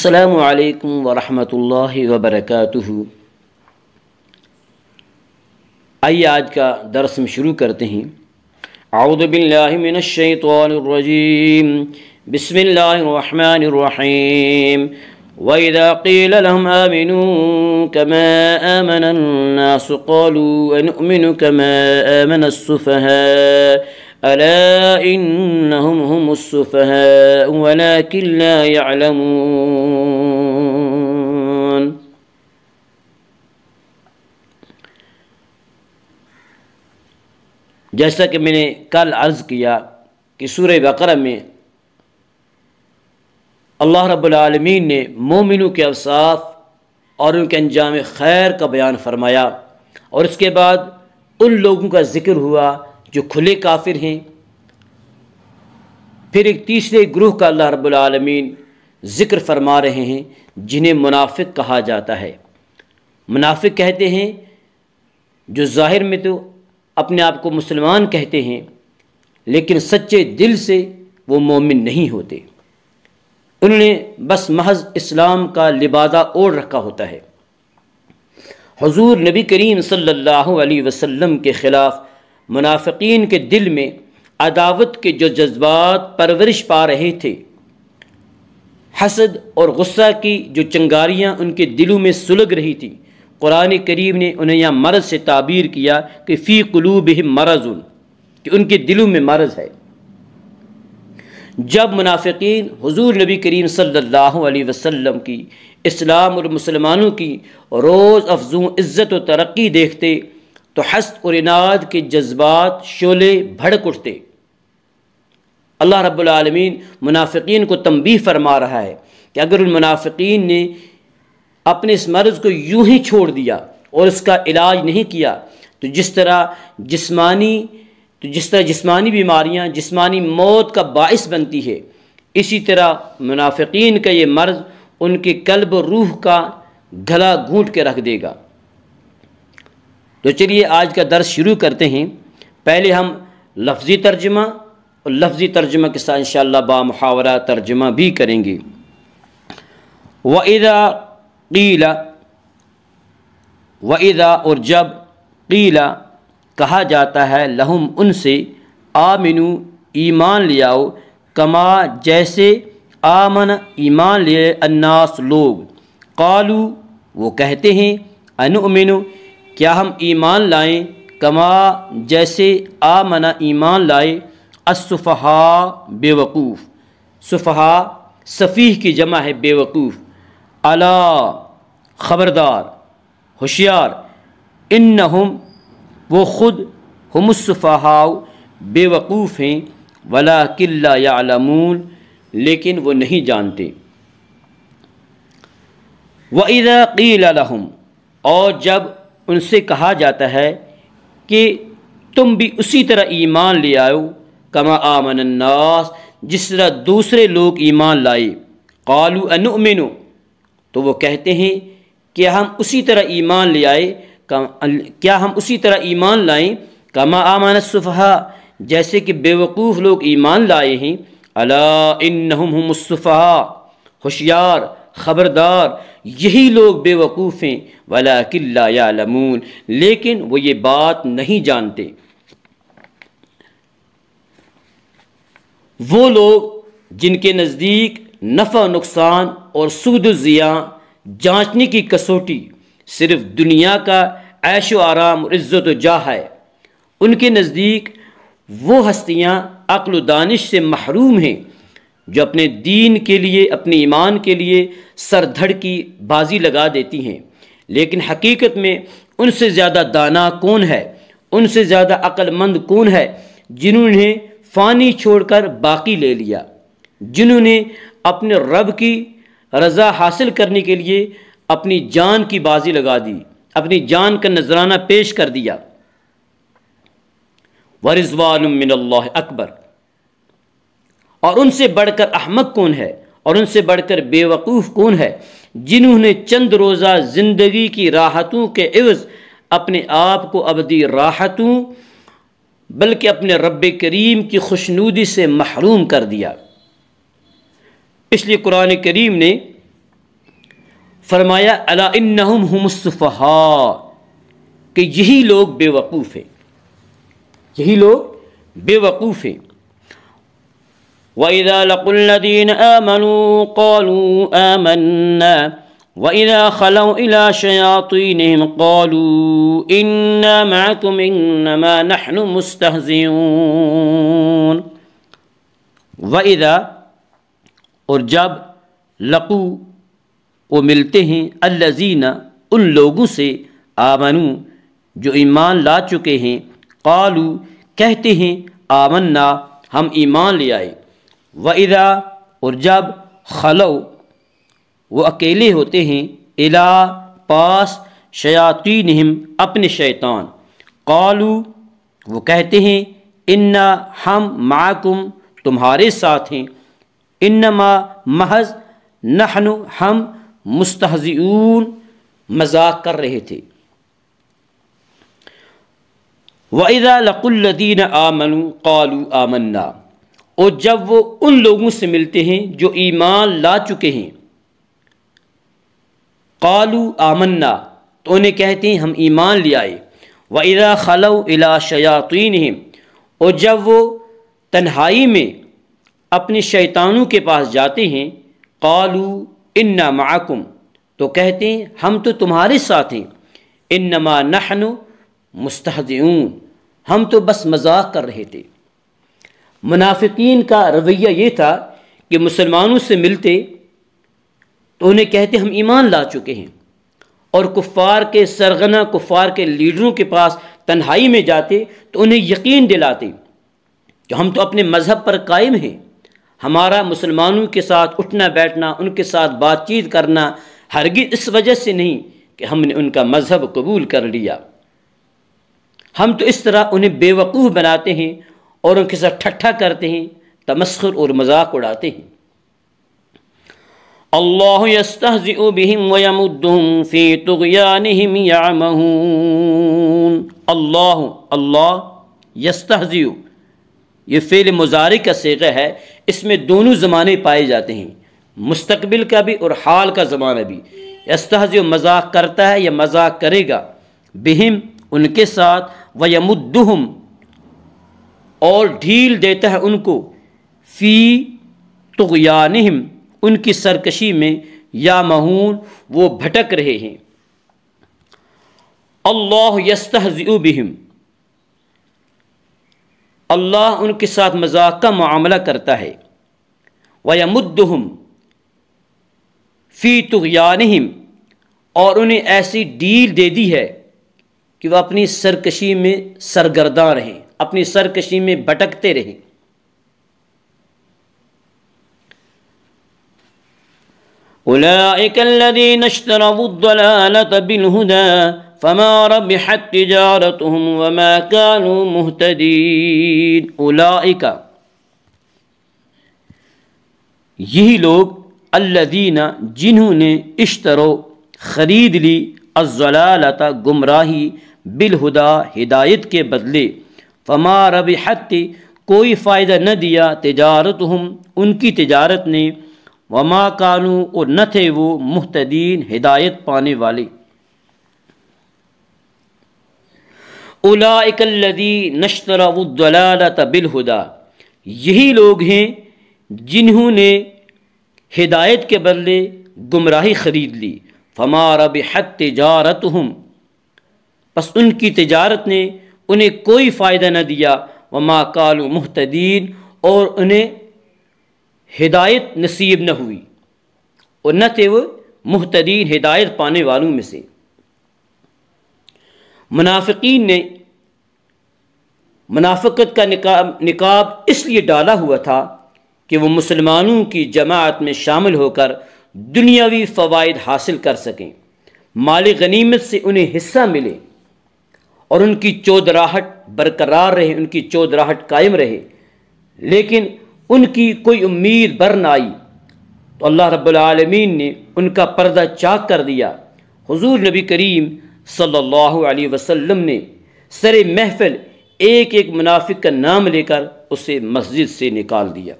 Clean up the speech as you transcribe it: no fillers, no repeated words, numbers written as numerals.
السلام علیکم ورحمۃ اللہ وبرکاتہ۔ آئیے آج کا درس ہم شروع کرتے ہیں۔ اعوذ باللہ من الشیطان الرجیم، بسم اللہ الرحمن الرحیم۔ وَإِذَا قِيلَ لَهُمْ آمِنُوا كَمَا آمَنَ النَّاسُ قَالُوا أَنُؤْمِنُ كَمَا آمَنَ السُّفَهَاءُ أَلَا إِنَّهُمْ هُمُ السُّفَهَاءُ وَلَكِنْ لَا يَعْلَمُونَ۔ جیسا کہ میں نے کل عرض کیا کہ سورہ بقرہ میں اللہ رب العالمین نے مومنوں کے اوصاف اور ان کے انجام خیر کا بیان فرمایا، اور اس کے بعد ان لوگوں کا ذکر ہوا جو کھلے کافر ہیں۔ پھر ایک تیسرے گروہ کا اللہ رب العالمین ذکر فرما رہے ہیں جنہیں منافق کہا جاتا ہے۔ منافق کہتے ہیں جو ظاہر میں تو اپنے آپ کو مسلمان کہتے ہیں لیکن سچے دل سے وہ مومن نہیں ہوتے، انہوں نے بس محض اسلام کا لبادہ اوڑھ رکھا ہوتا ہے۔ حضور نبی کریم صلی اللہ علیہ وسلم کے خلاف منافقین کے دل میں عداوت کے جو جذبات پرورش پا رہے تھے، حسد اور غصہ کی جو چنگاریاں ان کے دلوں میں سلگ رہی تھی، قرآن کریم نے انہیں یہاں مرض سے تعبیر کیا کہ فی قلوبہم مرض، کہ ان کے دلوں میں مرض ہے۔ جب منافقین حضور نبی کریم صلی اللہ علیہ وسلم کی، اسلام اور مسلمانوں کی روز افزوں عزت و ترقی دیکھتے تو حسد اور عناد کے جذبات شعلے بھڑک اٹھتے۔ اللہ رب العالمین منافقین کو تنبیہ فرما رہا ہے کہ اگر ان منافقین نے اپنے اس مرض کو یوں ہی چھوڑ دیا اور اس کا علاج نہیں کیا تو جس طرح جسمانی بیماریاں جسمانی موت کا باعث بنتی ہے، اسی طرح منافقین کا یہ مرض ان کے قلب و روح کا گلا گھونٹ کے رکھ دے گا۔ تو چلیے آج کا درس شروع کرتے ہیں۔ پہلے ہم لفظی ترجمہ اور لفظی ترجمہ کے ساتھ انشاءاللہ بامحاورہ ترجمہ بھی کریں گے۔ وَإِذَا قِيلَ، وَإِذَا اور جب، قِيلَ کہا جاتا ہے، لہم ان سے، آمنو ایمان لے آؤ، کما جیسے، آمن ایمان لے الناس لوگ، قالو وہ کہتے ہیں، انؤمنو کیا ہم ایمان لائیں، کما جیسے، آمن ایمان لائے، السفہاء بے وقوف، سفہاء سفیہ کی جمع ہے بے وقوف، الا خبردار، ہوشیار، انہم وہ خود، ہم السفہاء بے وقوف ہیں، ولکن لا یعلمون لیکن وہ نہیں جانتے۔ وَإِذَا قِيلَ لَهُمْ اور جب ان سے کہا جاتا ہے کہ تم بھی اسی طرح ایمان لے آؤ، کما آمن الناس جس طرح دوسرے لوگ ایمان لائے، قالوا انؤمن تو وہ کہتے ہیں کہ ہم اسی طرح ایمان لے آئے، کیا ہم اسی طرح ایمان لائیں، کما آمن السفہاء جیسے کہ بے وقوف لوگ ایمان لائے ہیں، الا انہم ہم السفہاء ہوشیار، خبردار، یہی لوگ بے وقوف ہیں، ولکن لا یعلمون لیکن وہ یہ بات نہیں جانتے۔ وہ لوگ جن کے نزدیک نفع و نقصان اور سود و زیاں جانچنے کی کسوٹی صرف دنیا کا عیش و آرام اور عزت و جاہ ہے، ان کے نزدیک وہ ہستیاں عقل و دانش سے محروم ہیں جو اپنے دین کے لیے، اپنے ایمان کے لیے سر دھڑ کی بازی لگا دیتی ہیں، لیکن حقیقت میں ان سے زیادہ دانا کون ہے، ان سے زیادہ عقل مند کون ہے، جنہوں نے فانی چھوڑ کر باقی لے لیا، جنہوں نے اپنے رب کی رضا حاصل کرنے کے لیے اپنی جان کی بازی لگا دی، اپنی جان کا نذرانہ پیش کر دیا۔ وَرِضْوَانٌ مِّنَ اللَّهِ اکبر اور ان سے بڑھ کر احمق کون ہے اور ان سے بڑھ کر بے وقوف کون ہے جنہوں نے چند روزہ زندگی کی راحتوں کے عوض اپنے آپ کو ابدی راحتوں بلکہ اپنے رب کریم کی خوشنودی سے محروم کر دیا۔ اس لیے قرآن کریم نے فرمایا الا انہم هم السفہاء، کہ یہی لوگ بے وقوف ہیں، یہی لوگ بے وقوف ہیں۔ وَإِذَا لَقُوا الَّذِينَ آمَنُوا قَالُوا آمَنَّا وَإِذَا خَلَوْا إِلَى شَيَاطِينِهِمْ قَالُوا إِنَّا مَعَكُمْ إِنَّمَا نَحْنُ مُسْتَهْزِئُونَ۔ وَإِذَا، اور جب، لقو، وہ ملتے ہیں، الذین، ان لوگوں سے، آمنو، جو ایمان لا چکے ہیں، قالو، کہتے ہیں، آمنا، ہم ایمان لے آئے، وَإِذَا، اور جب، خلو، وہ اکیلے ہوتے ہیں، الا، پاس، شیاطینہم، اپنے شیطان، قالو، وہ کہتے ہیں، انا، ہم، معکم، تمہارے ساتھ ہیں، انما، محض، نحن، ہم، مستہزئون، مذاق کر رہے تھے۔ وَإِذَا لَقُوا الَّذِينَ آمَنُوا قَالُوا آمَنَّا، اور جب وہ ان لوگوں سے ملتے ہیں جو ایمان لا چکے ہیں، قالوا آمنا، تو انہیں کہتے ہیں ہم ایمان لے آئے، وَإِذَا خَلَوْا إِلَى شَيَاطِينِهِمْ، اور جب وہ تنہائی میں اپنے شیطانوں کے پاس جاتے ہیں، قالوا انا معکم، تو کہتے ہیں ہم تو تمہارے ساتھ ہیں، انما نحن مستہزئون، ہم تو بس مذاق کر رہے تھے۔ منافقین کا رویہ یہ تھا کہ مسلمانوں سے ملتے تو انہیں کہتے ہم ایمان لا چکے ہیں، اور کفار کے سرغنہ، کفار کے لیڈروں کے پاس تنہائی میں جاتے تو انہیں یقین دلاتے کہ ہم تو اپنے مذہب پر قائم ہیں، ہمارا مسلمانوں کے ساتھ اٹھنا بیٹھنا، ان کے ساتھ بات چیت کرنا ہرگز اس وجہ سے نہیں کہ ہم نے ان کا مذہب قبول کر لیا۔ ہم تو اس طرح انہیں بے وقوف بناتے ہیں اور ان کے ساتھ ٹھٹھا کرتے ہیں، تمسخر اور مذاق اڑاتے ہیں۔ اللہ یستہزئ بہم ویمدہم فی طغیانہم یعمہون۔ اللہ یستہزئ، یہ فعل مضارع کا صیغہ ہے، اس میں دونوں زمانے پائے جاتے ہیں، مستقبل کا بھی اور حال کا زمانہ بھی۔ یستہزئ مذاق کرتا ہے یا مذاق کرے گا، بہم، ان کے ساتھ، ویمدہم، اور ڈھیل دیتا ہے ان کو، فی طغیانہم، ان کی سرکشی میں، یعمہون، وہ بھٹک رہے ہیں۔ اللہ یستہزئ بہم، اللہ ان کے ساتھ مذاق کا معاملہ کرتا ہے، وَيَمُدُّهُمْ فِي طُغْيَانِهِمْ، اور انہیں ایسی ڈیل دے دی ہے کہ وہ اپنی سرکشی میں سرگرداں رہیں، اپنی سرکشی میں بھٹکتے رہیں۔ أُولَئِكَ الَّذِينَ اشْتَرَوُا الضَّلَالَةَ بِالْهُدَى فما ربحت تجارتهم وما كانوا مهتدین۔ اولئک، یہی لوگ، الذین، جنہوں نے، اشترو، خرید لی، الضلالۃ، گمراہی، بالہدا، ہدایت کے بدلے، فما ربحت، کوئی فائدہ نہ دیا، تجارتهم، ان کی تجارت نے، وما کانوا، اور نہ تھے وہ، مہتدین، ہدایت پانے والے۔ اولئک الذین اشتروا الضلالۃ بالہدی، یہی لوگ ہیں جنہوں نے ہدایت کے بدلے گمراہی خرید لی، فما ربحت تجارتهم، پس ان کی تجارت نے انہیں کوئی فائدہ نہ دیا، وما کانوا مہتدین، اور انہیں ہدایت نصیب نہ ہوئی، اور نہ تھے وہ مہتدین، ہدایت پانے والوں میں سے۔ منافقین نے منافقت کا نقاب اس لیے ڈالا ہوا تھا کہ وہ مسلمانوں کی جماعت میں شامل ہو کر دنیاوی فوائد حاصل کر سکیں، مال غنیمت سے انہیں حصہ ملے، اور ان کی چودراہٹ برقرار رہے، ان کی چودراہٹ قائم رہے، لیکن ان کی کوئی امید بر نہ آئی تو اللہ رب العالمین نے ان کا پردہ چاک کر دیا۔ حضور نبی کریم صلی اللہ علیہ وسلم نے سر محفل ایک ایک منافق کا نام لے کر اسے مسجد سے نکال دیا۔